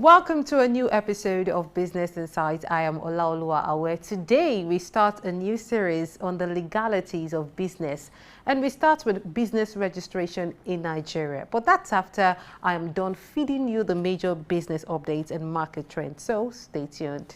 Welcome to a new episode of Business Insight. I am Olaoluwa Awe. Today we start a new series on the legalities of business, and we start with business registration in Nigeria. But that's after I am done feeding you the major business updates and market trends. So stay tuned.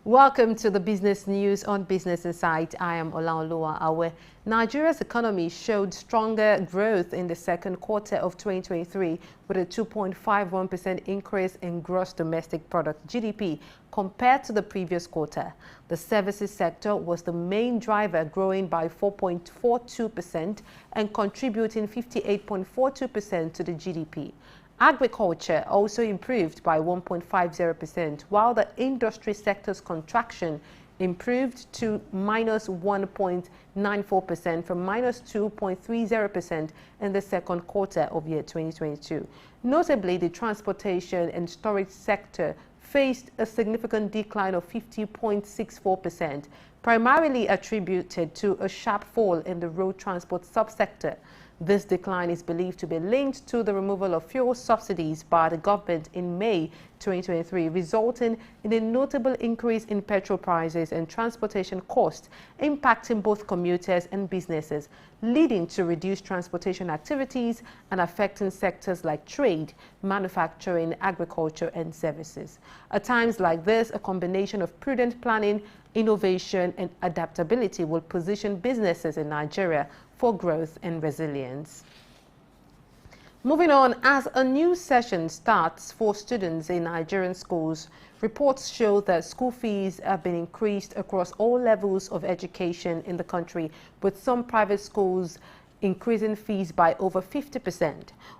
Welcome to the business news on Business Insight. I am Olaoluwa Awe. Nigeria's economy showed stronger growth in the second quarter of 2023 with a 2.51% increase in gross domestic product (GDP) compared to the previous quarter. The services sector was the main driver, growing by 4.42% and contributing 58.42% to the GDP. Agriculture also improved by 1.50%, while the industry sector's contraction improved to minus 1.94% from minus 2.30% in the second quarter of year 2022. Notably, the transportation and storage sector faced a significant decline of 50.64%, primarily attributed to a sharp fall in the road transport subsector. This decline is believed to be linked to the removal of fuel subsidies by the government in May 2023, resulting in a notable increase in petrol prices and transportation costs, impacting both commuters and businesses, leading to reduced transportation activities and affecting sectors like trade, manufacturing, agriculture, and services. At times like this, a combination of prudent planning, innovation, and adaptability will position businesses in Nigeria for growth and resilience. Moving on, as a new session starts for students in Nigerian schools, reports show that school fees have been increased across all levels of education in the country, with some private schools increasing fees by over 50%,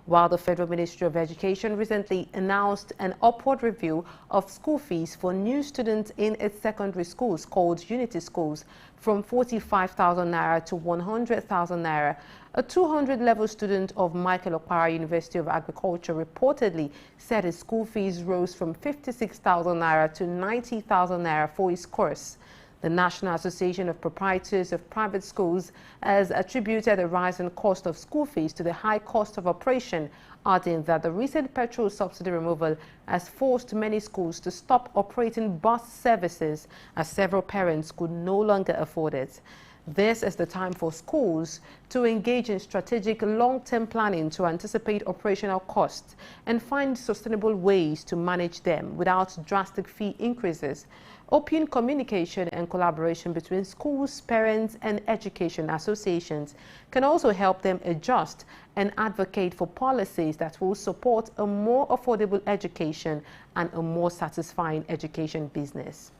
while the Federal Ministry of Education recently announced an upward review of school fees for new students in its secondary schools called Unity Schools from 45,000 naira to 100,000 naira. A 200-level student of Michael Okpara University of Agriculture reportedly said his school fees rose from 56,000 naira to 90,000 naira for his course. The National Association of Proprietors of Private Schools has attributed the rise in cost of school fees to the high cost of operation, adding that the recent petrol subsidy removal has forced many schools to stop operating bus services as several parents could no longer afford it. This is the time for schools to engage in strategic long-term planning to anticipate operational costs and find sustainable ways to manage them without drastic fee increases. Open communication and collaboration between schools, parents, and education associations can also help them adjust and advocate for policies that will support a more affordable education and a more satisfying education business.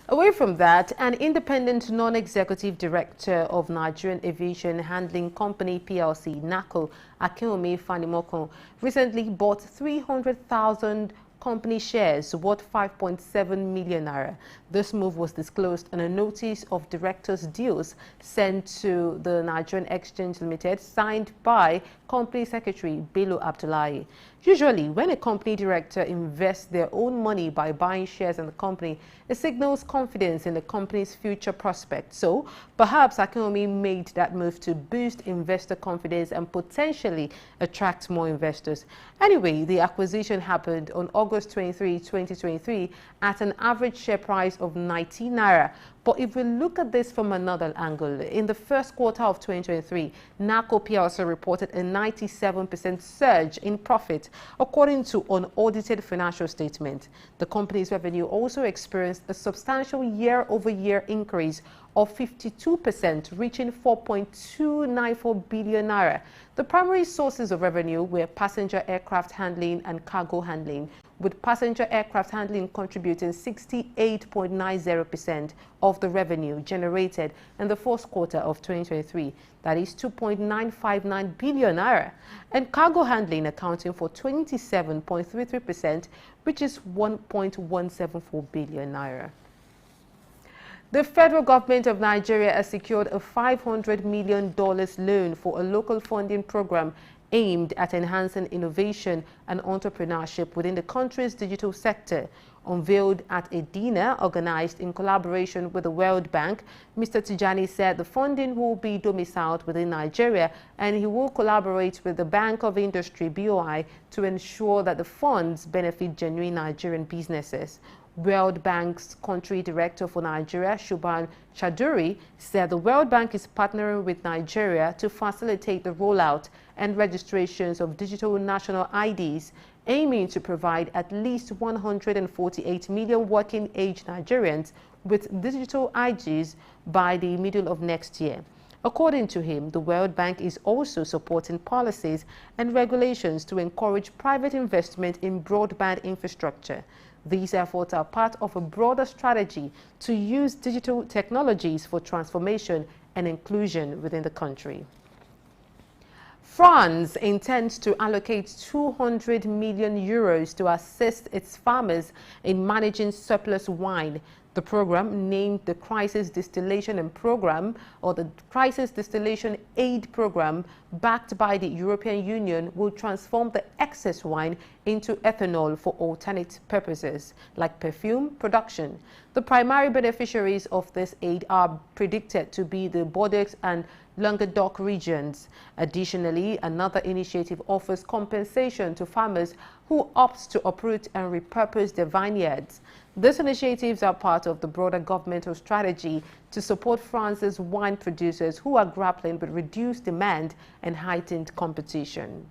Away from that, an independent non-executive director of Nigerian Aviation Handling Company PLC, NACO, Akinwumi Fanimokun, recently bought 300,000 company shares worth 5.7 million naira. This move was disclosed in a notice of directors' deals sent to the Nigerian Exchange Limited, signed by Company Secretary Bello Abdullahi. Usually, when a company director invests their own money by buying shares in the company, it signals confidence in the company's future prospects. So, perhaps Akinwumi made that move to boost investor confidence and potentially attract more investors. Anyway, the acquisition happened on August 23, 2023 at an average share price of 19 naira. But if we look at this from another angle, in the first quarter of 2023, NACO PLC reported a 97% surge in profit, according to unaudited financial statement. The company's revenue also experienced a substantial year-over-year increase of 52%, reaching 4.294 billion naira. The primary sources of revenue were passenger aircraft handling and cargo handling, with passenger aircraft handling contributing 68.90% of the revenue generated in the fourth quarter of 2023, that is 2.959 billion naira, and cargo handling accounting for 27.33%, which is 1.174 billion naira. The federal government of Nigeria has secured a $500 million loan for a local funding program aimed at enhancing innovation and entrepreneurship within the country's digital sector. Unveiled at a dinner organized in collaboration with the World Bank, Mr. Tijani said the funding will be domiciled within Nigeria and he will collaborate with the Bank of Industry (BOI) to ensure that the funds benefit genuine Nigerian businesses. World Bank's country director for Nigeria, Shuban Chaduri, said the World Bank is partnering with Nigeria to facilitate the rollout and registrations of digital national IDs, aiming to provide at least 148 million working-age Nigerians with digital IDs by the middle of next year. According to him, the World Bank is also supporting policies and regulations to encourage private investment in broadband infrastructure. These efforts are part of a broader strategy to use digital technologies for transformation and inclusion within the country. France intends to allocate 200 million euros to assist its farmers in managing surplus wine. The program, named the Crisis Distillation and Program, or the Crisis Distillation Aid Program, backed by the European Union, will transform the excess wine into ethanol for alternate purposes, like perfume production. The primary beneficiaries of this aid are predicted to be the Bordeaux and Languedoc regions. Additionally, another initiative offers compensation to farmers who opt to uproot and repurpose their vineyards. These initiatives are part of the broader governmental strategy to support France's wine producers who are grappling with reduced demand and heightened competition.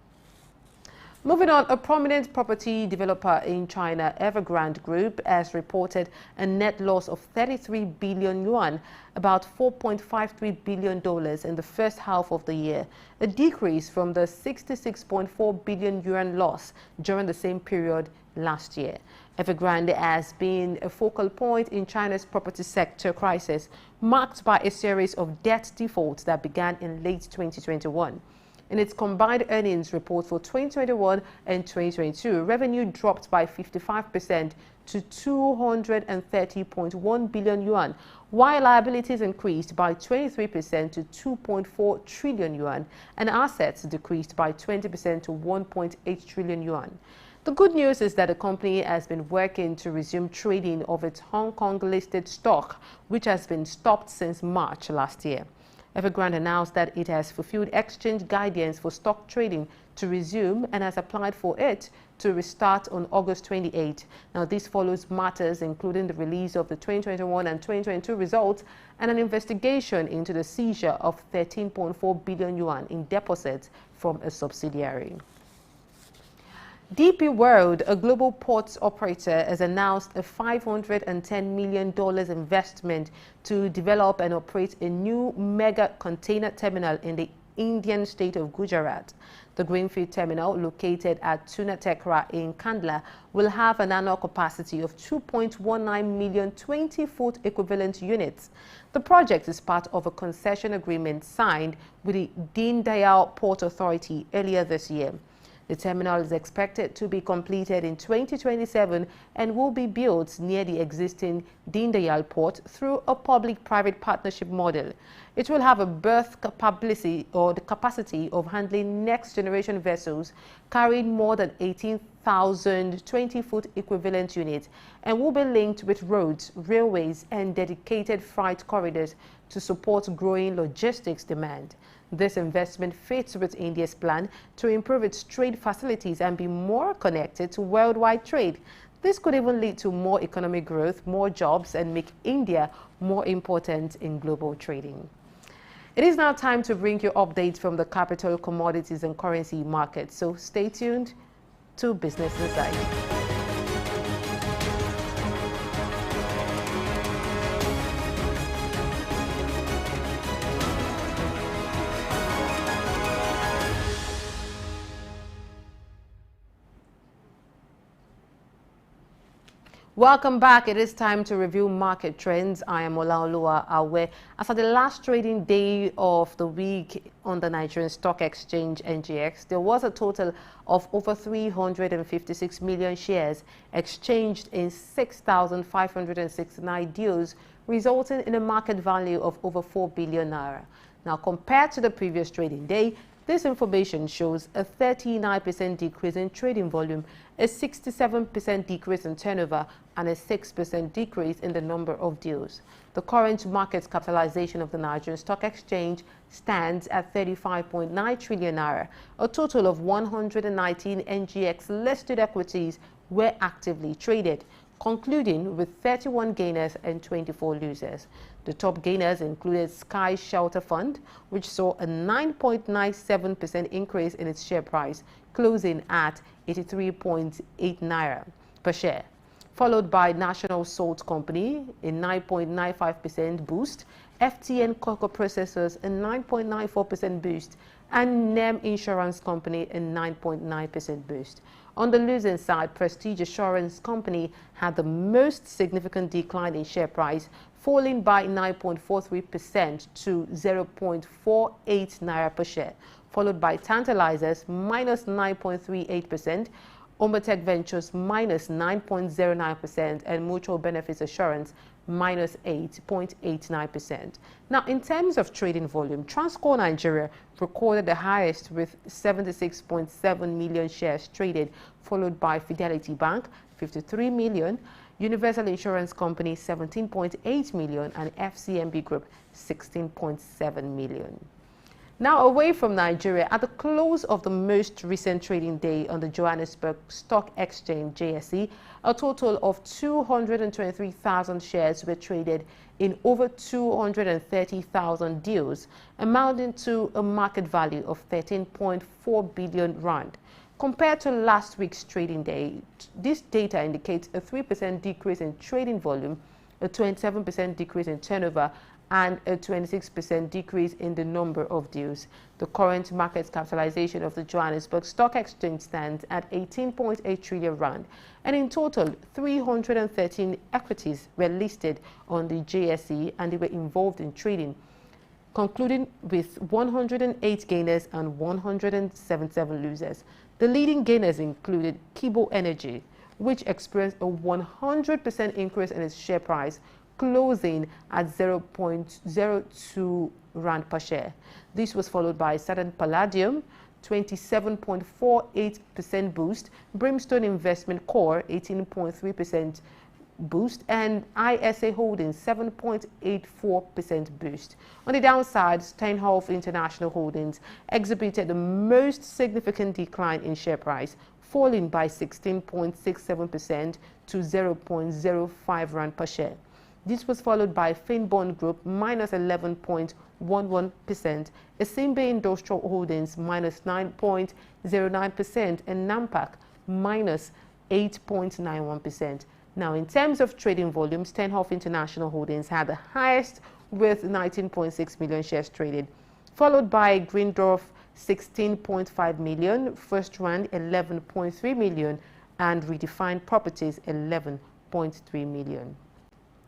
Moving on, a prominent property developer in China, Evergrande Group, has reported a net loss of 33 billion yuan, about $4.53 billion in the first half of the year, a decrease from the 66.4 billion yuan loss during the same period last year. Evergrande has been a focal point in China's property sector crisis, marked by a series of debt defaults that began in late 2021. In its combined earnings report for 2021 and 2022, revenue dropped by 55% to 230.1 billion yuan, while liabilities increased by 23% to 2.4 trillion yuan, and assets decreased by 20% to 1.8 trillion yuan. The good news is that the company has been working to resume trading of its Hong Kong-listed stock, which has been stopped since March last year. Evergrande announced that it has fulfilled exchange guidance for stock trading to resume and has applied for it to restart on August 28. Now, this follows matters including the release of the 2021 and 2022 results and an investigation into the seizure of 13.4 billion yuan in deposits from a subsidiary. DP World, a global ports operator, has announced a $510 million investment to develop and operate a new mega container terminal in the Indian state of Gujarat. The greenfield terminal, located at Tunatekra in Kandla, will have an annual capacity of 2.19 million 20-foot equivalent units. The project is part of a concession agreement signed with the Deen Dayal Port Authority earlier this year. The terminal is expected to be completed in 2027 and will be built near the existing Deen Dayal port through a public-private partnership model. It will have a berth capacity of handling next-generation vessels carrying more than 18,000 20-foot equivalent units and will be linked with roads, railways, and dedicated freight corridors to support growing logistics demand. This investment fits with India's plan to improve its trade facilities and be more connected to worldwide trade. This could even lead to more economic growth, more jobs, and make India more important in global trading. It is now time to bring you updates from the capital, commodities, and currency markets. So stay tuned to Business Insight. Welcome back. It is time to review market trends. I am Olaoluwa Awe. As at the last trading day of the week on the Nigerian Stock Exchange NGX, there was a total of over 356 million shares exchanged in 6,569 deals, resulting in a market value of over 4 billion naira. Now, compared to the previous trading day, this information shows a 39% decrease in trading volume, a 67% decrease in turnover, and a 6% decrease in the number of deals. The current market capitalization of the Nigerian Stock Exchange stands at 35.9 trillion naira. A total of 119 NGX listed equities were actively traded, concluding with 31 gainers and 24 losers. The top gainers included Sky Shelter Fund, which saw a 9.97% increase in its share price, closing at 83.8 naira per share, followed by National Salt Company, a 9.95% boost, FTN Cocoa Processors, a 9.94% boost, and NEM Insurance Company, a 9.9% boost. On the losing side, Prestige Assurance Company had the most significant decline in share price, falling by 9.43% to 0.48 naira per share, followed by Tantalizers minus 9.38%, Omatech Ventures minus 9.09%, and Mutual Benefits Assurance minus 8.89%. Now, in terms of trading volume, Transcorp Nigeria recorded the highest with 76.7 million shares traded, followed by Fidelity Bank, 53 million, Universal Insurance Company, 17.8 million, and FCMB Group, 16.7 million. Now, away from Nigeria, at the close of the most recent trading day on the Johannesburg Stock Exchange, JSE, a total of 223,000 shares were traded in over 230,000 deals, amounting to a market value of 13.4 billion rand. Compared to last week's trading day, this data indicates a 3% decrease in trading volume, a 27% decrease in turnover, and a 26% decrease in the number of deals. The current market capitalization of the Johannesburg Stock Exchange stands at 18.8 trillion rand, and in total, 313 equities were listed on the JSE, and they were involved in trading, concluding with 108 gainers and 177 losers. The leading gainers included Kibo Energy, which experienced a 100% increase in its share price, closing at 0.02 rand per share. This was followed by Southern Palladium, 27.48% boost, Brimstone Investment Core, 18.3% boost, and ISA Holdings, 7.84% boost. On the downside, Steinhoff International Holdings exhibited the most significant decline in share price, falling by 16.67% to 0.05 rand per share. This was followed by Finbond Group minus 11.11%, Asimbe Industrial Holdings minus 9.09%, and Nampak minus 8.91%. Now, in terms of trading volume, Steinhoff International Holdings had the highest with 19.6 million shares traded, followed by Greendorf 16.5 million, First Rand 11.3 million, and Redefined Properties 11.3 million.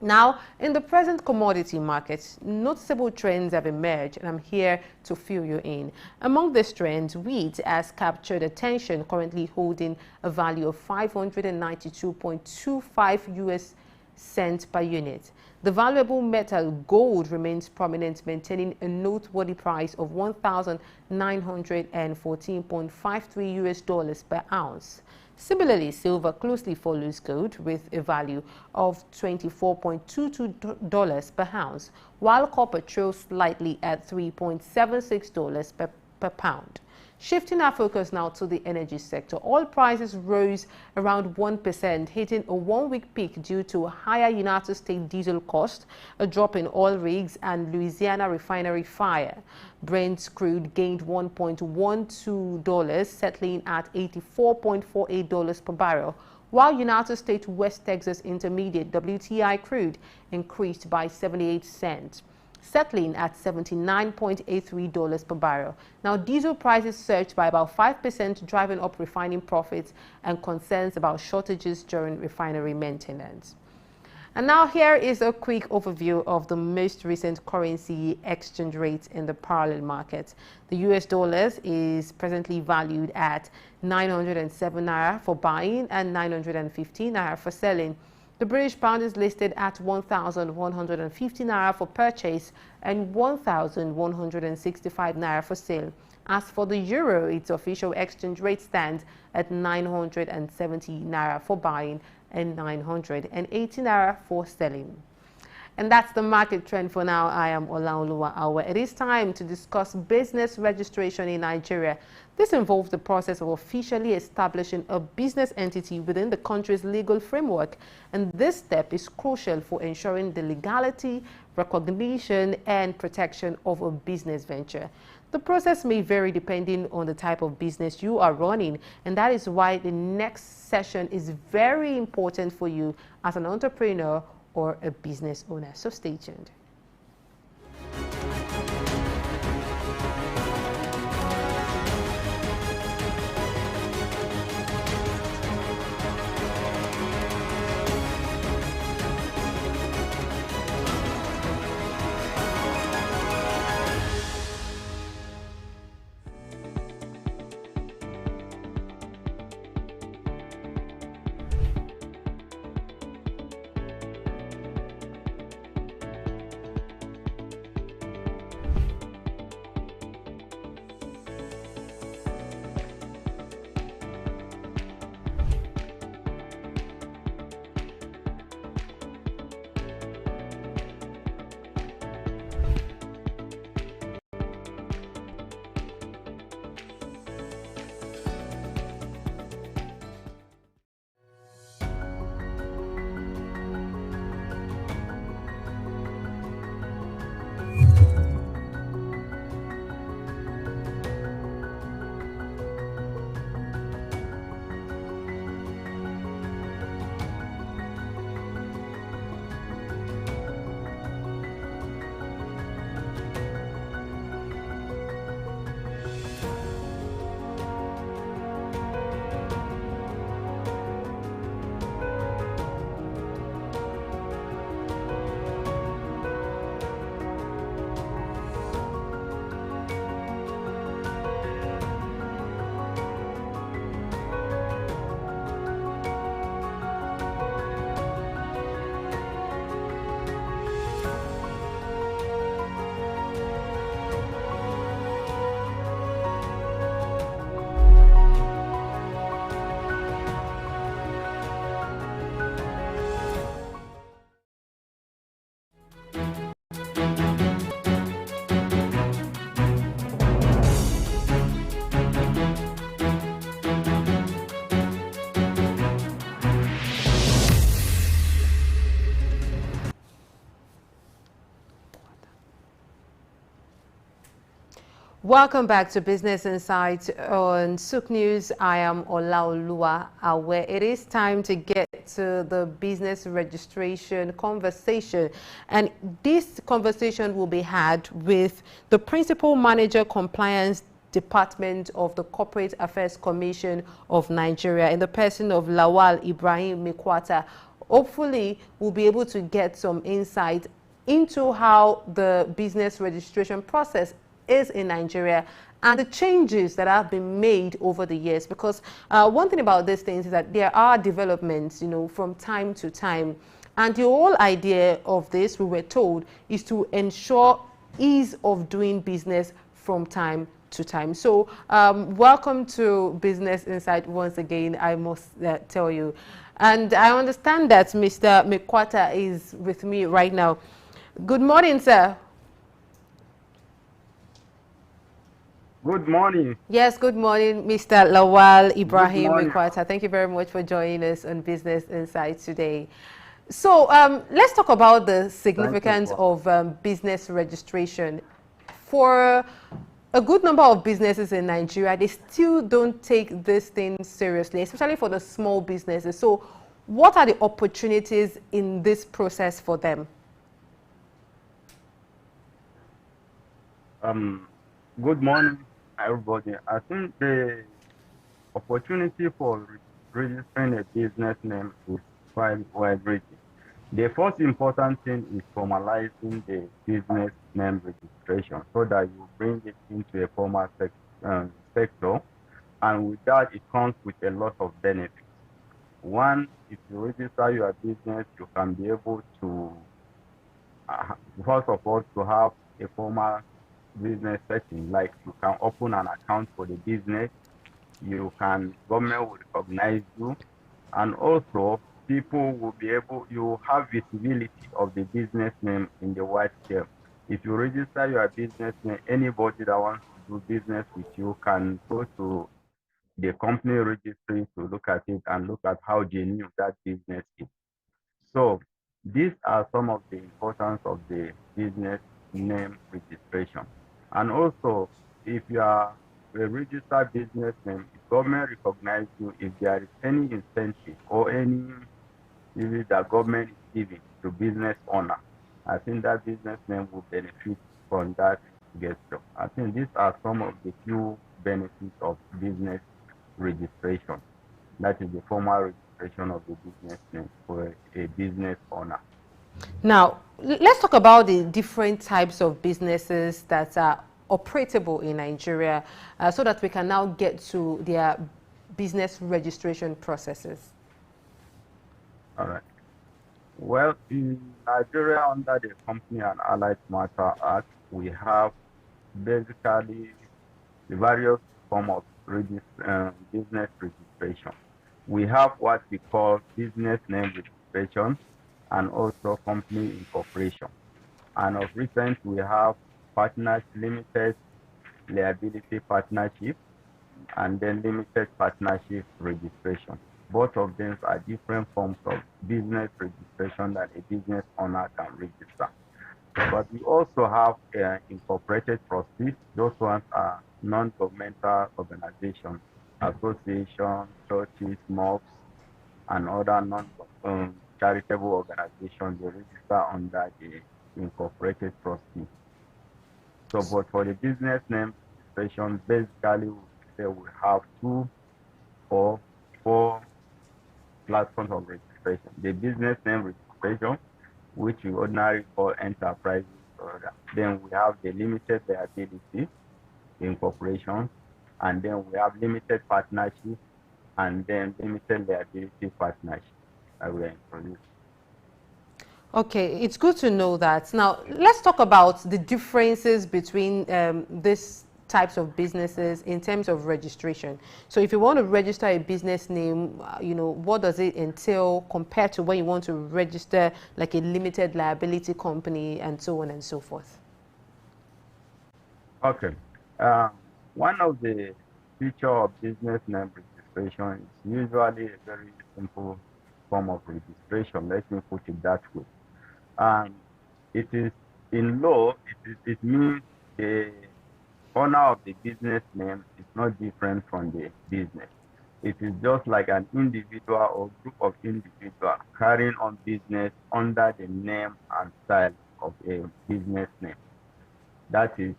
Now, in the present commodity markets, noticeable trends have emerged, and I'm here to fill you in. Among these trends, wheat has captured attention, currently holding a value of 592.25 US cents per unit. The valuable metal gold remains prominent, maintaining a noteworthy price of $1,914.53 US per ounce. Similarly, silver closely follows gold with a value of $24.22 per ounce, while copper trails slightly at $3.76 per pound. Shifting our focus now to the energy sector, oil prices rose around 1%, hitting a one-week peak due to a higher United States diesel cost, a drop in oil rigs, and Louisiana refinery fire. Brent crude gained $1.12, settling at $84.48 per barrel, while United States West Texas Intermediate WTI crude increased by 78 cents. settling at $79.83 per barrel. Now, diesel prices surged by about 5%, driving up refining profits and concerns about shortages during refinery maintenance. And now here is a quick overview of the most recent currency exchange rates in the parallel market. The US dollars is presently valued at 907 naira for buying and 915 naira for selling. The British pound is listed at 1,150 naira for purchase and 1,165 naira for sale. As for the euro, its official exchange rate stands at 970 naira for buying and 980 naira for selling. And that's the market trend for now. I am Olaoluwa Awe. It is time to discuss business registration in Nigeria. This involves the process of officially establishing a business entity within the country's legal framework. And this step is crucial for ensuring the legality, recognition, and protection of a business venture. The process may vary depending on the type of business you are running, and that is why the next session is very important for you as an entrepreneur or a business owner. So stay tuned. Welcome back to Business Insights on Souq News. I am Olaoluwa Awe. It is time to get to the business registration conversation, and this conversation will be had with the Principal Manager Compliance Department of the Corporate Affairs Commission of Nigeria in the person of Lawal Ibrahim Mekwata. Hopefully, we'll be able to get some insight into how the business registration process is in Nigeria and the changes that have been made over the years, because one thing about these things is that there are developments, from time to time, and the whole idea of this, we were told, is to ensure ease of doing business from time to time. So welcome to Business Insight once again, I must tell you. And I understand that Mr. Mekwata is with me right now. Good morning, sir. Good morning. Yes, good morning, Mr. Lawal Ibrahim Mekwata. Thank you very much for joining us on Business Insight today. So let's talk about the significance of business registration. For a good number of businesses in Nigeria, they still don't take this thing seriously, especially for the small businesses. So what are the opportunities in this process for them? Good morning, everybody. I think the opportunity for registering a business name is quite wide reaching. The first important thing is formalizing the business name registration so that you bring it into a formal sector, and with that, it comes with a lot of benefits. One, if you register your business, you can be able to, uh, first of all, to have a formal business setting, like you can open an account for the business, government will recognize you, and also people will be able, you have visibility of the business name in the wide scale. If you register your business name, anybody that wants to do business with you can go to the company registry to look at it and look at how genuine that business is. So these are some of the importance of the business name registration. And also, if you are a registered business name, if government recognize you, if there is any incentive or any that government is giving to business owner, I think that business name will benefit from that gesture. I think these are some of the few benefits of business registration. That is the formal registration of the business name for a business owner. Now, let's talk about the different types of businesses that are operatable in Nigeria so that we can now get to their business registration processes. All right. Well, in Nigeria, under the Company and Allied Matter Act, we have basically the various form of business registration. We have what we call business name registration and also company incorporation. And of recent, we have partners limited liability partnership and then limited partnership registration. Both of them are different forms of business registration that a business owner can register. But we also have incorporated trustees. Those ones are non-governmental organizations, associations, churches, mosques, and other non-charitable organizations. They register under the incorporated trustee. So, but for the business name registration, basically we say we have two or four platforms of registration. The business name registration, which we ordinarily call enterprises. Then we have the limited liability incorporation, and then we have limited partnership, and then limited liability partnership that we are introducing. Okay, it's good to know that. Now, let's talk about the differences between these types of businesses in terms of registration. So if you want to register a business name, what does it entail compared to when you want to register like a limited liability company and so on and so forth? Okay. One of the feature of business name registration is usually a very simple form of registration. Let me put it that way. It is in law, it means the owner of the business name is not different from the business. It is just like an individual or group of individuals carrying on business under the name and style of a business name. That is,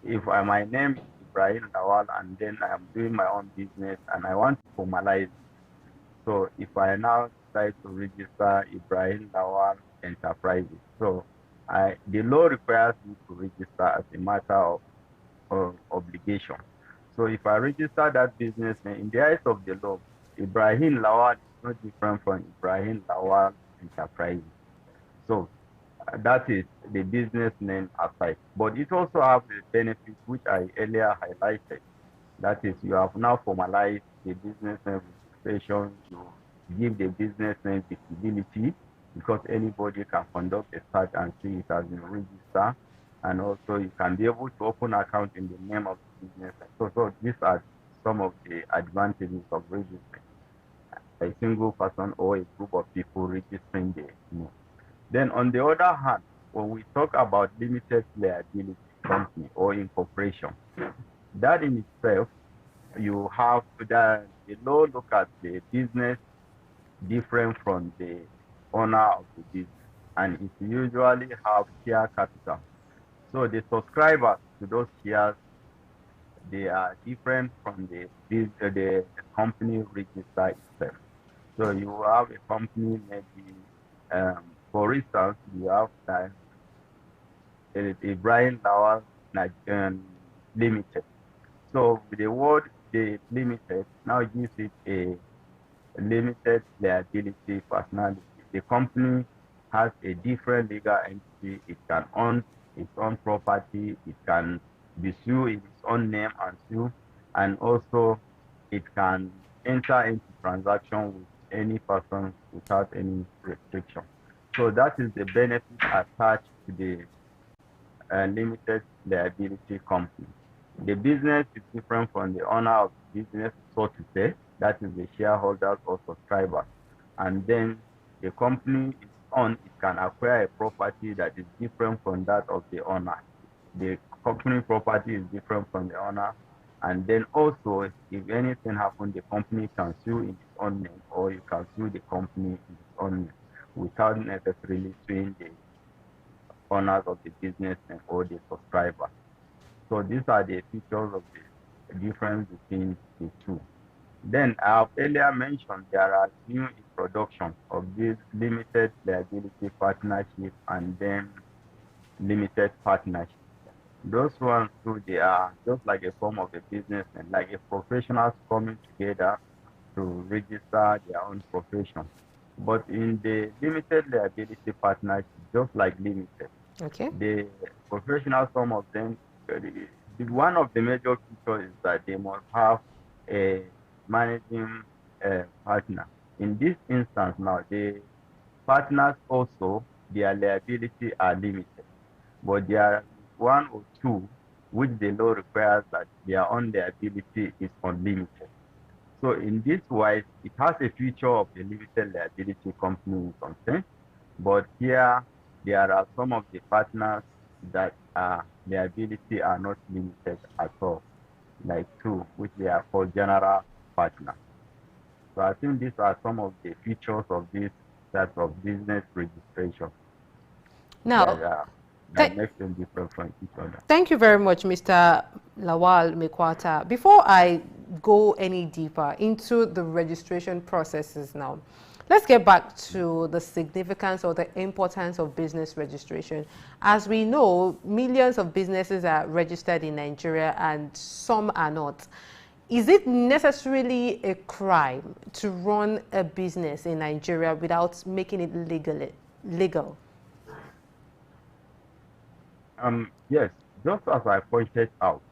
if my name is Ibrahim Lawal and then I am doing my own business and I want to formalize it. So if I now decide to register Ibrahim Lawal Enterprises, so the law requires me to register as a matter of obligation. So if I register that business name, in the eyes of the law, Ibrahim Lawal is not different from Ibrahim Lawal Enterprises. So that is the business name aside. But it also has the benefits which I earlier highlighted. That is, you have now formalized the business name registration. You give the business name visibility because anybody can conduct a search and see it has been registered. And also, you can be able to open account in the name of the business. So these are some of the advantages of registering a single person or a group of people registering the name. Then, on the other hand, when we talk about limited liability company or incorporation, that in itself, you have the law look at the business different from the owner of the business, and it usually have share capital. So the subscribers to those shares, they are different from the company register itself. So you have a company, maybe, for instance, you have Ibrahim Lawal Limited. So the word the limited now gives it a limited liability personality. The company has a different legal entity. It can own its own property. It can be sued in its own name and sue, and also it can enter into transaction with any person without any restriction. So that is the benefit attached to the limited liability company. The business is different from the owner of the business, so to say, that is the shareholders or subscribers. And then the company is on, it can acquire a property that is different from that of the owner. The company property is different from the owner. And then also, if anything happens, the company can sue in its own name, or you can sue the company in its own name without necessarily suing the owners of the business name or the subscriber. So these are the features of the difference between the two. Then I have earlier mentioned there are new introduction of this limited liability partnership and then limited partnership. Those ones too, they are just like a form of a business and like a professionals coming together to register their own profession. But in the limited liability partnership, just like limited, Okay. the professionals, some of them, one of the major features is that they must have a managing partner. In this instance now, the partners also, their liability are limited, but there are one or two which the law requires that their own liability is unlimited. So in this wise, it has a feature of a limited liability company in some sense, but here there are some of the partners that liability are not limited at all, like two, which they are called general partners. So I think these are some of the features of this type of business registration that Now, th makes them different from each other. thank you very much, Mr. Lawal Mekwata. Before I go any deeper into the registration processes now, let's get back to the significance or the importance of business registration. As we know, millions of businesses are registered in Nigeria and some are not. Is it necessarily a crime to run a business in Nigeria without making it legal? Yes, just as I pointed out,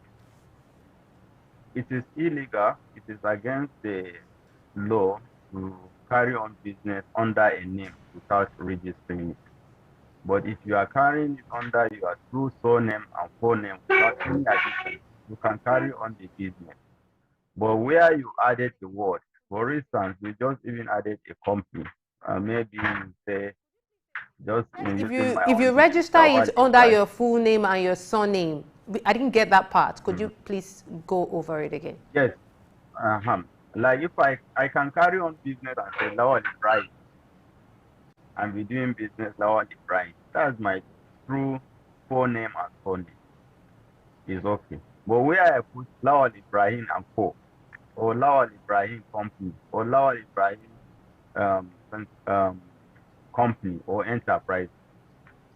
it is illegal, it is against the law to carry on business under a name without registering it. But if you are carrying it under your true surname and full name without any addition, you can carry on the business. But where you added the word, for instance, you just even added a company, maybe you say, just using my If own you name, register it Lawal under Ibrahim. your full name and your surname, I didn't get that part. Could you Mhm. please go over it again? Yes, like if I can carry on business and say Lawal Ibrahim and be doing business Lawal Ibrahim, that's my true full name and surname. Is okay. But where I put Lawal Ibrahim and Co. or Lawal Ibrahim Company or Lawal Ibrahim um, um, Company or Enterprise.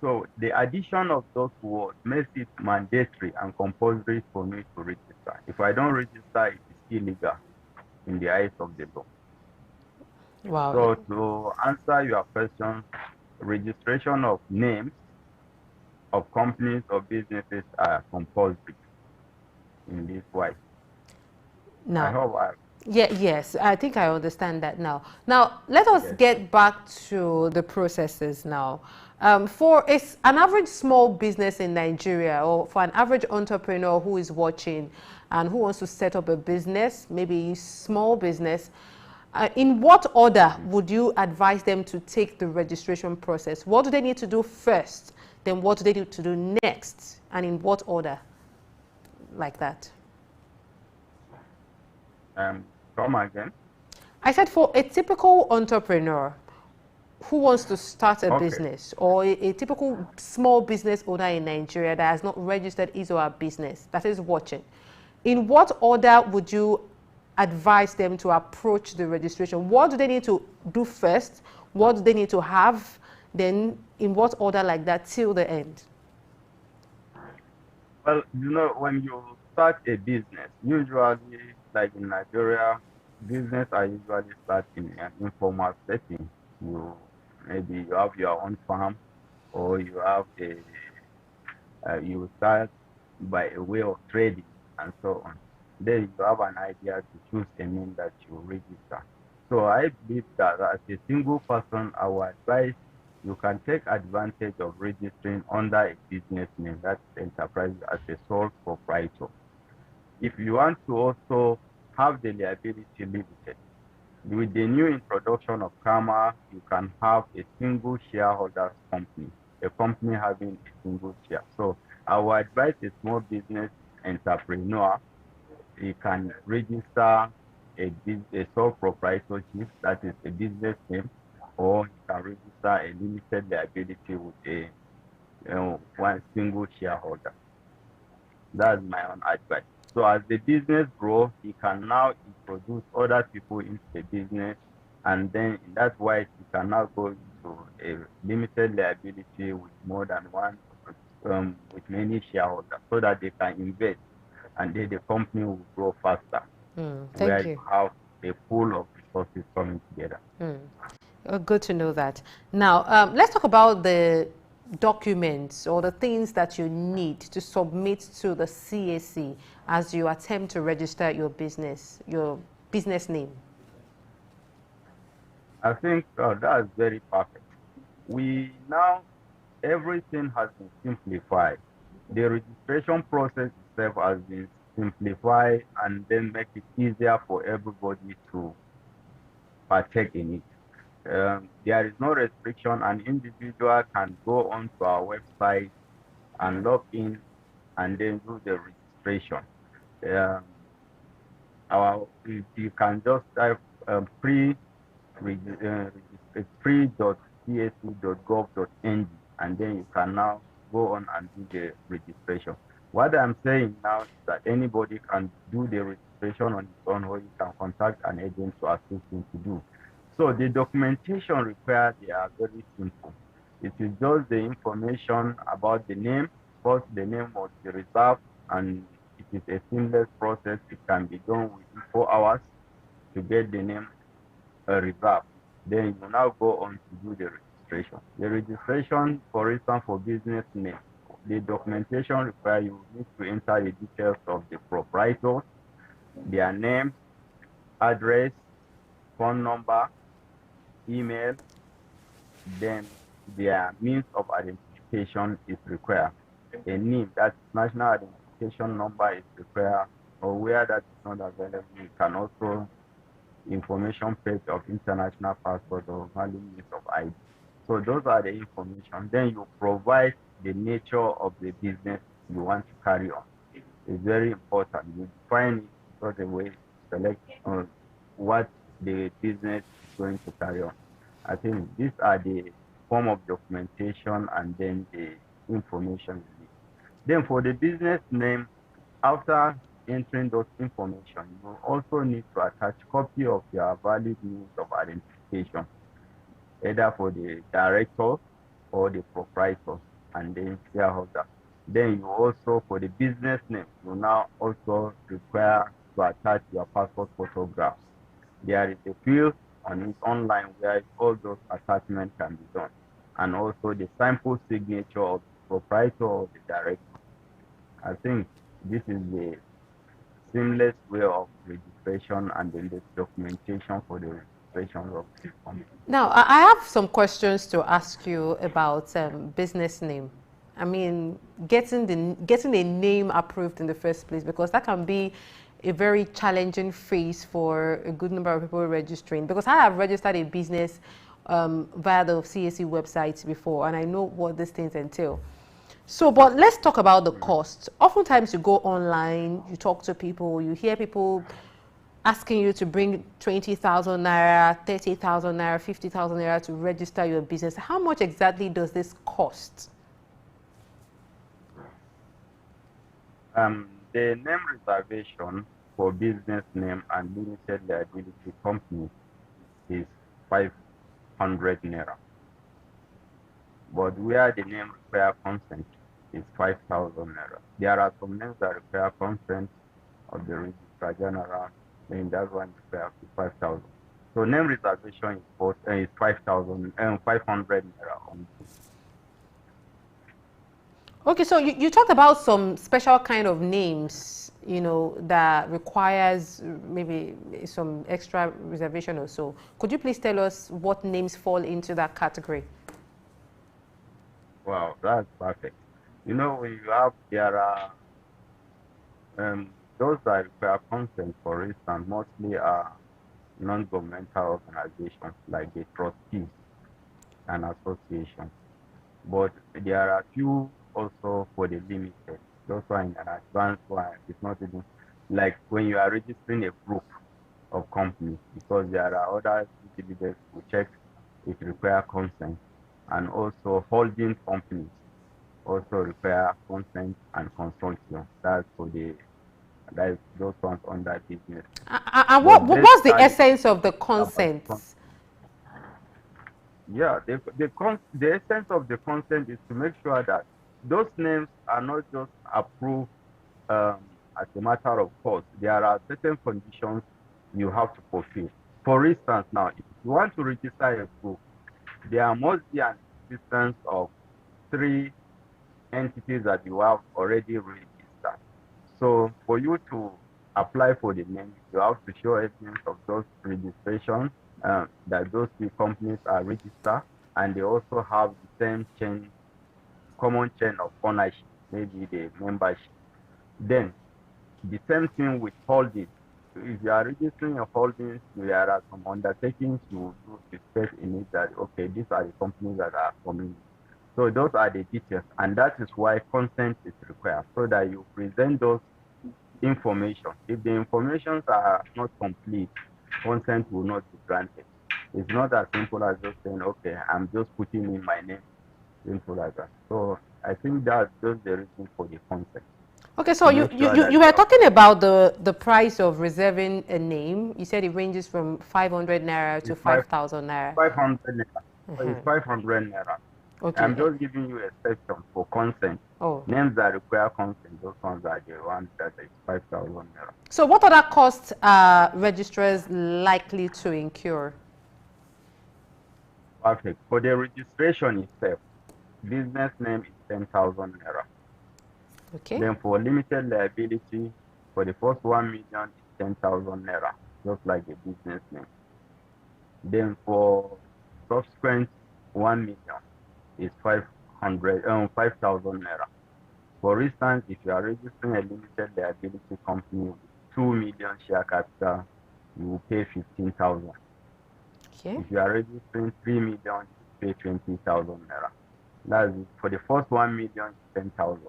So the addition of those words makes it mandatory and compulsory for me to register. If I don't register, it is illegal in the eyes of the law. Wow. So to answer your question, registration of names of companies or businesses are compulsory in this way. I Now, hope I yes, I think I understand that now. Now, let us yes. get back to the processes now. For an average small business in Nigeria, or for an average entrepreneur who is watching and who wants to set up a business, maybe small business, in what order would you advise them to take the registration process? What do they need to do first? Then what do they need to do next? And in what order? Like that. Come again. I said for a typical entrepreneur, who wants to start a Okay. business, or a typical small business owner in Nigeria that has not registered his or her business, that is watching, in what order would you advise them to approach the registration? What do they need to do first? What do they need to have? Then in what order like that till the end? Well, when you start a business, usually, like in Nigeria, business are usually start in an informal setting. You maybe you have your own farm, or you have you start by a way of trading and so on. Then you have an idea to choose a name that you register. So I believe that as a single person, I would advise you can take advantage of registering under a business name, that enterprise, as a sole proprietor. If you want to also have the liability limited, with the new introduction of Karma, you can have a single shareholders company, a company having a single share. So I would advise a small business entrepreneur, you can register a sole proprietorship, that is a business name, or you can register a limited liability with a one single shareholder. That's my own advice. So as the business grows, he can now introduce other people into the business, and then that's why he can now go into a limited liability with more than one, with many shareholders, so that they can invest, and then the company will grow faster, where Thank you you. have a pool of resources coming together. Good to know that. Now, let's talk about the documents or the things that you need to submit to the CAC as you attempt to register your business name. I think that's very perfect. We now, everything has been simplified. The registration process itself has been simplified, and then make it easier for everybody to partake in it. There is no restriction. An individual can go onto our website and log in and then do the registration. Um, you can just type pre free.cac.gov.ng, and then you can now go on and do the registration. What I'm saying now is that anybody can do the registration on his own, or you can contact an agent to assist him to do. So the documentation required, they are very simple. It is just the information about the name. First, the name must be reserved, and it is a seamless process. It can be done within 4 hours to get the name reserved. Then you now go on to do the registration. The registration, for instance, for business name, the documentation required, you need to enter the details of the proprietors, their name, address, phone number, email, then their means of identification is required. A NIM, that's national identification number, is required, or where that is not available, you can also information page of international passport or valid means of ID. So those are the information. Then you provide the nature of the business you want to carry on. It's very important. You define it in such a way, select what the business is going to carry on. I think these are the form of documentation, and then the information you need. Then for the business name, after entering those information, you also need to attach copy of your valid means of identification, either for the director or the proprietor and the shareholder. Then you also, for the business name, you now also require to attach your passport photographs. There is a field on it online where all those attachments can be done, and also the sample signature of the proprietor or the director. I think this is the seamless way of registration, and then the documentation for the registration of the company. Now, I have some questions to ask you about business name. I mean, getting a name approved in the first place, because that can be a very challenging phase for a good number of people registering. Because I have registered a business via the CAC website before, and I know what these things entail. So, but let's talk about the cost. Oftentimes you go online, you talk to people, you hear people asking you to bring 20,000 naira, 30,000 naira, 50,000 naira to register your business. How much exactly does this cost? The name reservation for business name and limited liability company is 500 naira. But where the name require consent is 5,000 naira. There are some names that require consent of the registrar general, then that one requires 5,000. So name reservation is 5,000 and 500 naira only. Okay, so you talked about some special kind of names, you know, that requires maybe some extra reservation or so. Could you please tell us what names fall into that category? Wow, that's perfect. You know, when you have, there are those that require consent, for instance, mostly are non-governmental organizations like the trustees and associations. But there are few also for the limited. Those are in an advanced one. It's not even like when you are registering a group of companies, because there are other due diligence to check it require consent, and also holding companies also require consent and consortium. That's for those ones under business. And But what's the basically, essence of the about consent? yeah, the essence of the consent is to make sure that those names are not just approved as a matter of course. There are certain conditions you have to fulfill. For instance, now, if you want to register a group, there must be an existence of three entities that you have already registered. So for you to apply for the name, you have to show evidence of those registrations, that those two companies are registered, and they also have the same common chain of ownership, maybe the membership. Then the same thing with holdings. If you are registering your holdings, there are some undertakings you do to state in it that, okay, these are the companies that are coming. So those are the details, and that is why consent is required, so that you present those information. If the informations are not complete, consent will not be granted. It's not as simple as just saying, okay, I'm just putting in my name, simple as that. So I think that's just the reason for the consent. Okay, so To make sure that you were talking about the price of reserving a name. You said it ranges from 500 naira to it's five 5,000 naira. 500 naira. So it's 500 naira. I'm Okay. just giving you a section for consent. Oh. Names that require consent, those ones are the ones that is 5,000 naira. So what other costs are registrars likely to incur? Perfect. For the registration itself, business name is 10,000 naira. Okay. Then for limited liability, for the first 1 million is 10,000 naira, just like a business name. Then for subsequent 1 million is 5,000 naira. For instance, if you are registering a limited liability company with 2 million share capital, you will pay 15,000. Okay. If you are registering 3 million, you pay 20,000 naira. That's it. For the first 1 million, 10,000.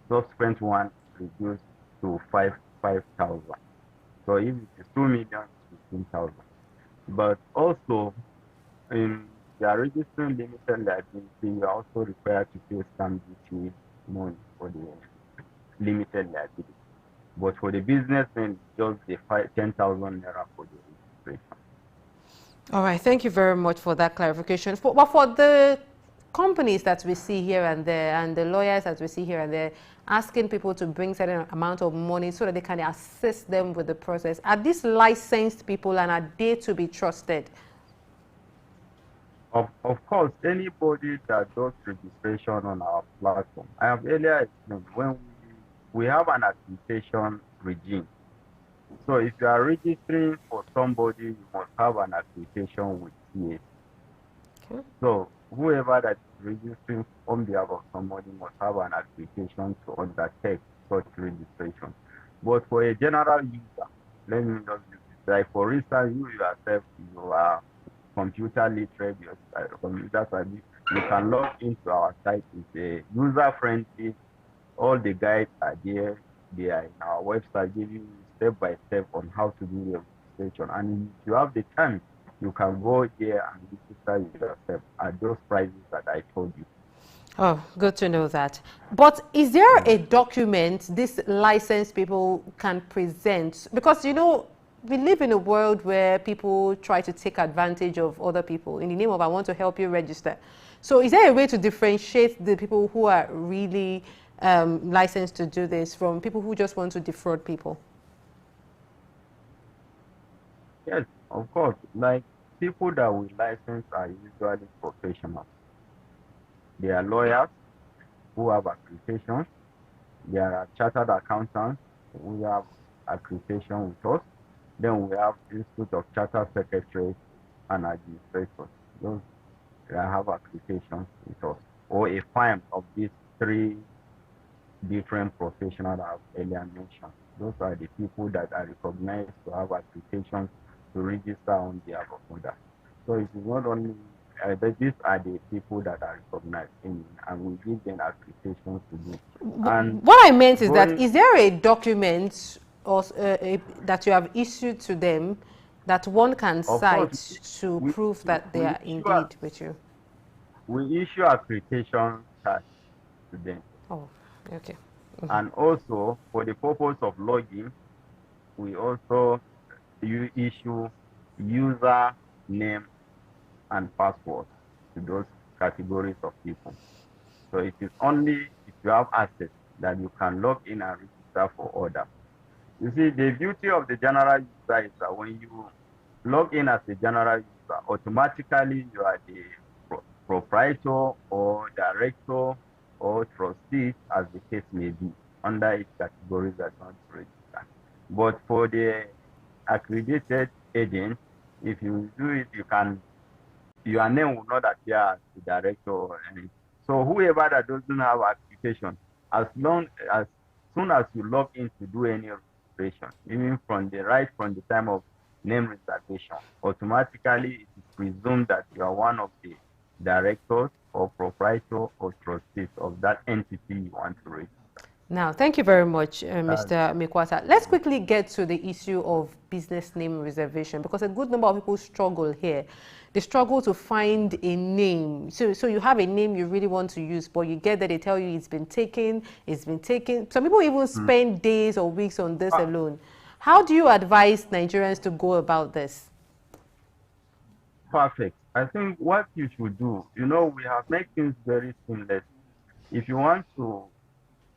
Subsequent one reduced to 5,000. So if it is 2 million, it's 15,000. But also, in you are registering limited liability, you are also required to pay stamp duty money for the limited liability. But for the business, then just the 10,000 naira for the registration. All right. Thank you very much for that clarification. But for the companies that we see here and there, and the lawyers that we see here and there, asking people to bring certain amount of money so that they can assist them with the process, are these licensed people and are they to be trusted? Of course, anybody that does registration on our platform, I have earlier explained, when we have an application regime. So if you are registering for somebody, you must have an application with CA. Okay. So whoever that is registering on behalf of somebody must have an application to undertake such registration. But for a general user, let me just use it. Like for instance, you yourself, you are computer literate, you are computer savvy, you can log into our site. It's a user friendly. All the guides are there. They are in our website giving you step by step on how to do the registration. And if you have the time, you can go there and register yourself at those prices that I told you. Oh, good to know that. But is there Yeah. a document these licensed people can present? Because, you know, we live in a world where people try to take advantage of other people in the name of I want to help you register. So is there a way to differentiate the people who are really licensed to do this from people who just want to defraud people? Yes, of course. Like people that we license are usually professionals. They are lawyers who have accreditation. There are chartered accountants who have accreditation with us. Then we have Institute of Chartered Secretaries and Administrators. Those that have accreditation with us. Or a firm of these three different professionals I've earlier mentioned. Those are the people that are recognized to have accreditation to register on behalf of others. So it is not only, but these are the people that are recognized and we give them accreditation to do. And What I meant is that going, is there a document or that you have issued to them that one can of course, cite to we, prove that they we, are issue, indeed with you? we issue accreditation cards to them. Oh, okay. And also, for the purpose of logging, we also issue user name and password to those categories of people. So it is only if you have access that you can log in and register for others. You see, the beauty of the general user is that when you log in as a general user, automatically you are the proprietor or director or trustee, as the case may be, under each category that you want to register. But for the accredited agent, if you do it, your name will not appear as the director or anything. So whoever that doesn't have application, as soon as you log in to do any registration, even from the time of name reservation, automatically it is presumed that you are one of the directors or proprietor or trustees of that entity you want to register. Now, thank you very much, That's Mr. Mekwata. Let's quickly get to the issue of business name reservation because a good number of people struggle here. They struggle to find a name. So you have a name you really want to use, but you get that they tell you it's been taken, it's been taken. Some people even spend days or weeks on this alone. How do you advise Nigerians to go about this? perfect. I think what you should do, we have made things very seamless. If you want to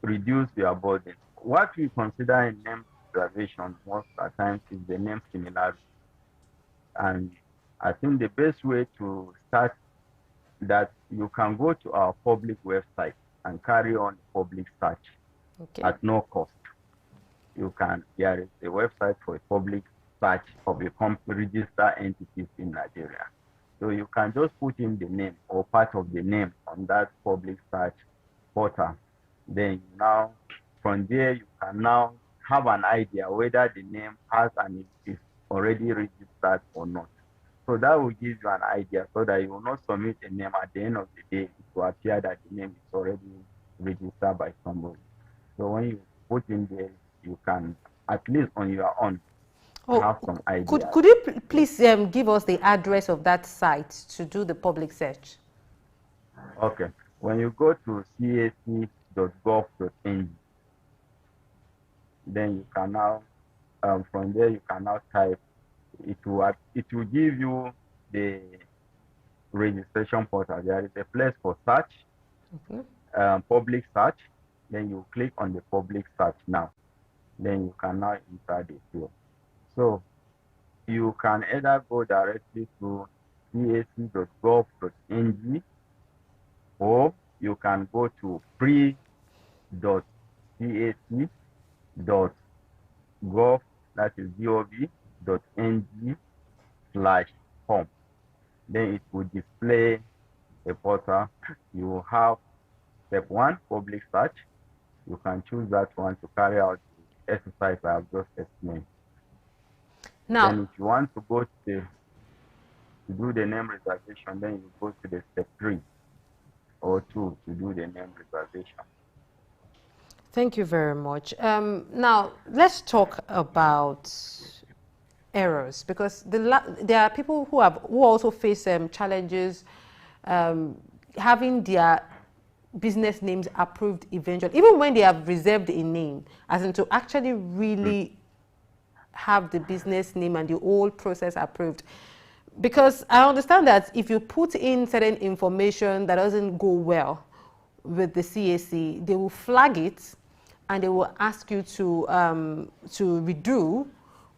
reduce your burden. What we consider in name reservation most at times is the name similarity. And I think the best way to start that you can go to our public website and carry on public search Okay. at no cost. There is a website for a public search of a registered entities in Nigeria. So you can just put in the name or part of the name on that public search portal. Then now, from there, you can now have an idea whether the name has and is already registered or not. So that will give you an idea so that you will not submit a name at the end of the day. It will appear that the name is already registered by somebody. So when you put in there, you can, at least on your own, Oh, have some ideas. could you please give us the address of that site to do the public search? Okay. When you go to cac.gov.ng, then you can now, from there, you can now type, it will give you the registration portal. There is a place for search, public search. Then you click on the public search now. Then you can now enter the field. So you can either go directly to cac.gov.ng or you can go to pre.cac.gov, that is gov.ng/home. Then it will display a portal. You will have step one, public search. You can choose that one to carry out the exercise I have just explained. Now, Then if you want to go to do the name reservation, then you go to the step 3 or 2 to do the name reservation. Thank you very much. Now, let's talk about errors, because there are people who also face challenges um, having their business names approved eventually, even when they have reserved a name, as in to actually really have the business name and the whole process approved. Because I understand that if you put in certain information that doesn't go well with the CAC, they will flag it and they will ask you to redo,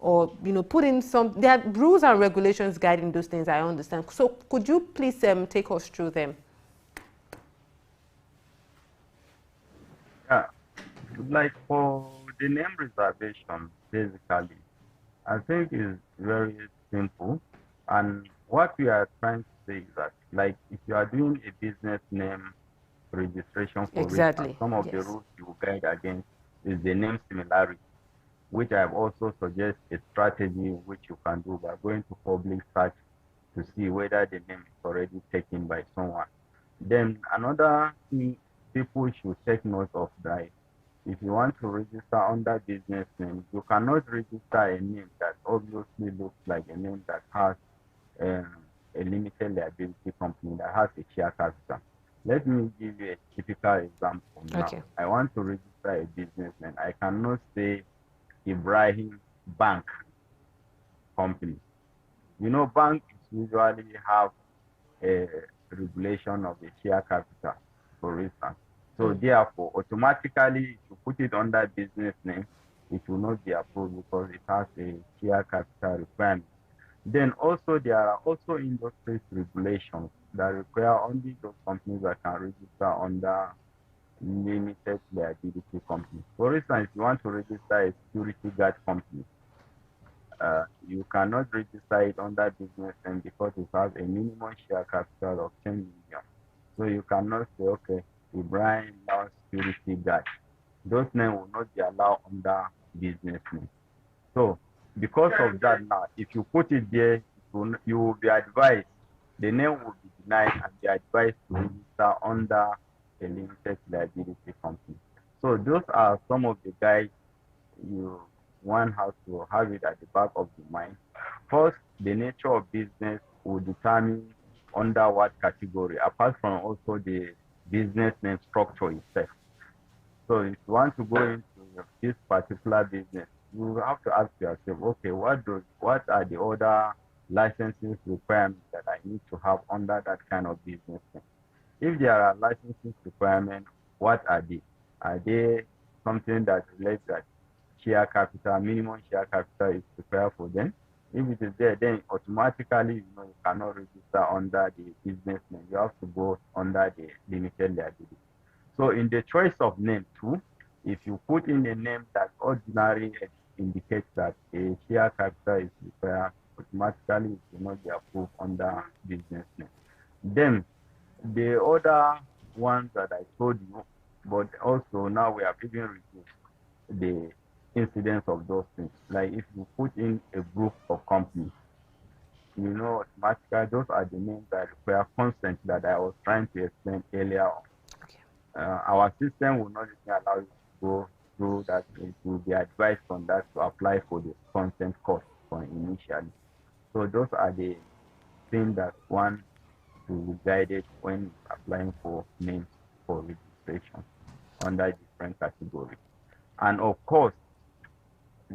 or put in some. There are rules and regulations guiding those things, I understand. So could you please take us through them? Yeah, like for the name reservation, basically, I think is very simple. And what we are trying to say is that, like, if you are doing a business name registration, for instance, Exactly. some of the Yes. rules you will guide against is the name similarity, which I've also suggest a strategy which you can do by going to public search to see whether the name is already taken by someone. Then another thing people should take note of that if you want to register under business name, you cannot register a name that obviously looks like a name that has a limited liability company that has a share capital. Let me give you a typical example now. Okay. I want to register a business name. I cannot say Ibrahim Bank Company. You know, banks usually have a regulation of the share capital, for instance. So Mm. therefore, automatically, if you put it under business name, it will not be approved because it has a share capital requirement. Then also there are also industry regulations that require only those companies that can register under limited liability company. For instance, if you want to register a security guard company, you cannot register it under business name because it has a minimum share capital of 10 million. So you cannot say, okay, Ibrahim now security guard. Those names will not be allowed under business name. So because of that now, if you put it there, you will be advised, the name will be denied and be advised to register under a limited liability company. So those are some of the guides you one has to have it at the back of the mind. First, the nature of business will determine under what category, apart from also the business name structure itself. So if you want to go into this particular business, you have to ask yourself, okay, what are the other licensing requirements that I need to have under that kind of business name? If there are licensing requirements, what are they? Are they something that relates that share capital, minimum share capital is required for them? If it is there, then automatically, you cannot register under the business name. You have to go under the limited liability. So in the choice of name too, if you put in a name that ordinarily indicates that a share capital is required, automatically it will not be approved under business name. Then the other ones that I told you, but also now we have even reduced the incidence of those things. Like if you put in a group of companies, automatically those are the names that require consent that I was trying to explain earlier on. Okay. Our system will not even allow you to go through that. It will be advised on that to apply for the consent cost for initially. So those are the things that one to be guided when applying for names for registration under different categories. And of course,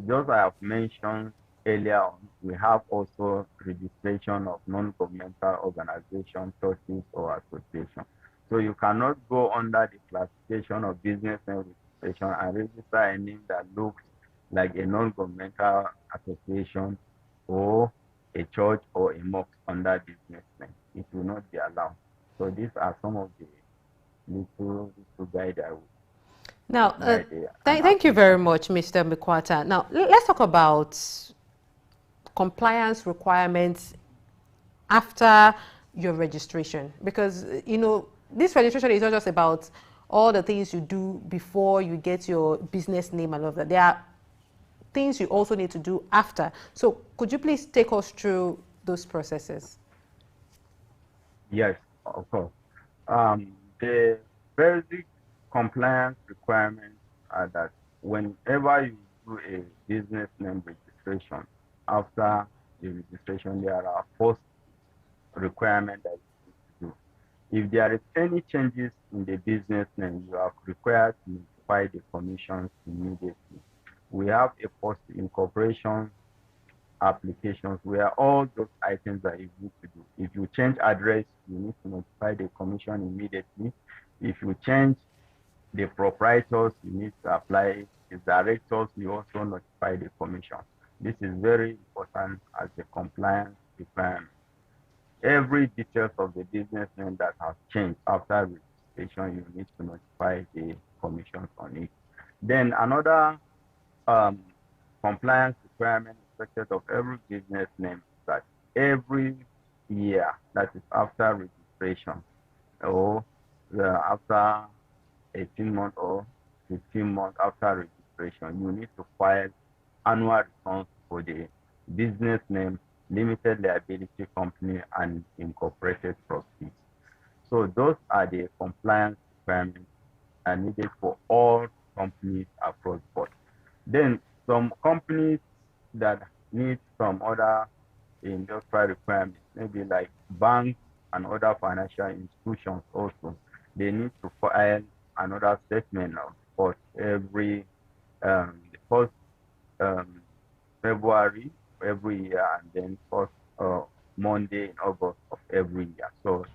just I have mentioned earlier on, we have also registration of non-governmental organization, churches, or association. So you cannot go under the classification of business name registration and register a name that looks like a non-governmental association or a church or a mosque under business name. It will not be allowed. So these are some of the little guide I would Now, guide an thank you very application. much, Mr. Mikwata. Now, let's talk about compliance requirements after your registration, because this registration is not just about all the things you do before you get your business name and all of that. There are things you also need to do after. So could you please take us through those processes? Yes, of course. The basic compliance requirements that whenever you do a business name registration, after the registration, there are first requirements that you need to do. If there is any changes in the business name, you are required to notify the commissions immediately. We have a post incorporation applications where all those items that you need to do. If you change address, you need to notify the commission immediately. If you change the proprietors, you need to apply. The directors, you also notify the commission. This is very important as a compliance requirement. Every details of the business name that has changed after registration, you need to notify the commissions on it. Then another um, compliance requirement expected of every business name is that every year, that is after registration, or after 18 months or 15 months after registration, you need to file annual returns for the business name, limited liability company, and incorporated trustees. So those are the compliance requirements are needed for all companies across board. Then some companies that need some other industrial requirements, maybe like banks and other financial institutions also, they need to file another statement of for every the first um, February every year, and then first Monday in August of every year. So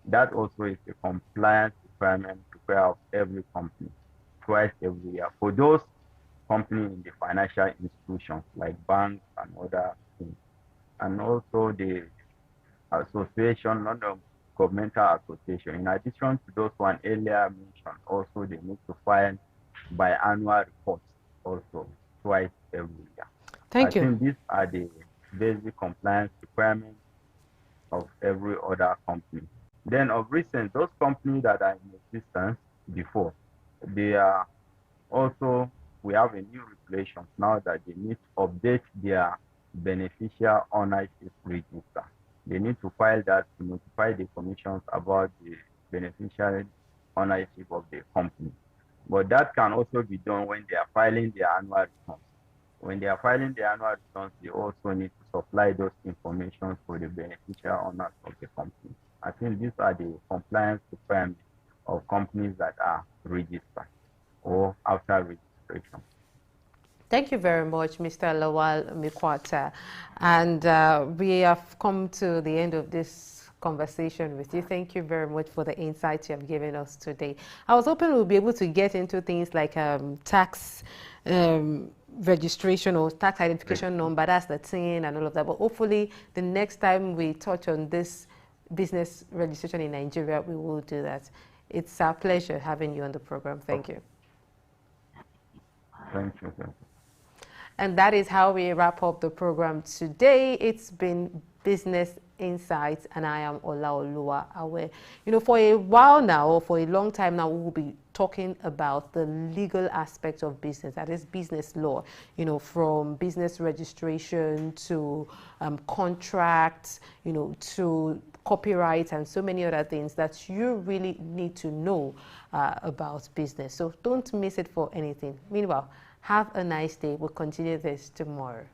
that also is a compliance requirement required of every company twice every year. For those companies in the financial institutions like banks and other things, and also the association, non-governmental association. In addition to those one earlier mentioned, also they need to file biannual reports also twice every year. I Thank you. think these are the basic compliance requirements of every other company. Then of recent, those companies that are in existence before, they are also, we have a new regulation now that they need to update their beneficial ownership register. They need to file that to notify the commissions about the beneficial ownership of the company. But that can also be done when they are filing their annual returns. When they are filing their annual returns, they also need to supply those information for the beneficial owners of the company. I think these are the compliance requirements of companies that are registered or after registration. Thank you very much, Mr. Lawal Mikwata. And we have come to the end of this conversation with you. Thank you very much for the insights you have given us today. I was hoping we'll be able to get into things like tax registration or tax identification number, that's the thing and all of that. But hopefully the next time we touch on this business registration in Nigeria, we will do that. It's our pleasure having you on the program. Thank you. Thank you. And that is how we wrap up the program today. It's been Business Insights, and I am Olaoluwa Awe. You know, for a while now, or for a long time now, we will be talking about the legal aspect of business, that is business law, you know, from business registration to contracts, you know, to copyright and so many other things that you really need to know about business. So don't miss it for anything. Meanwhile, have a nice day. We'll continue this tomorrow.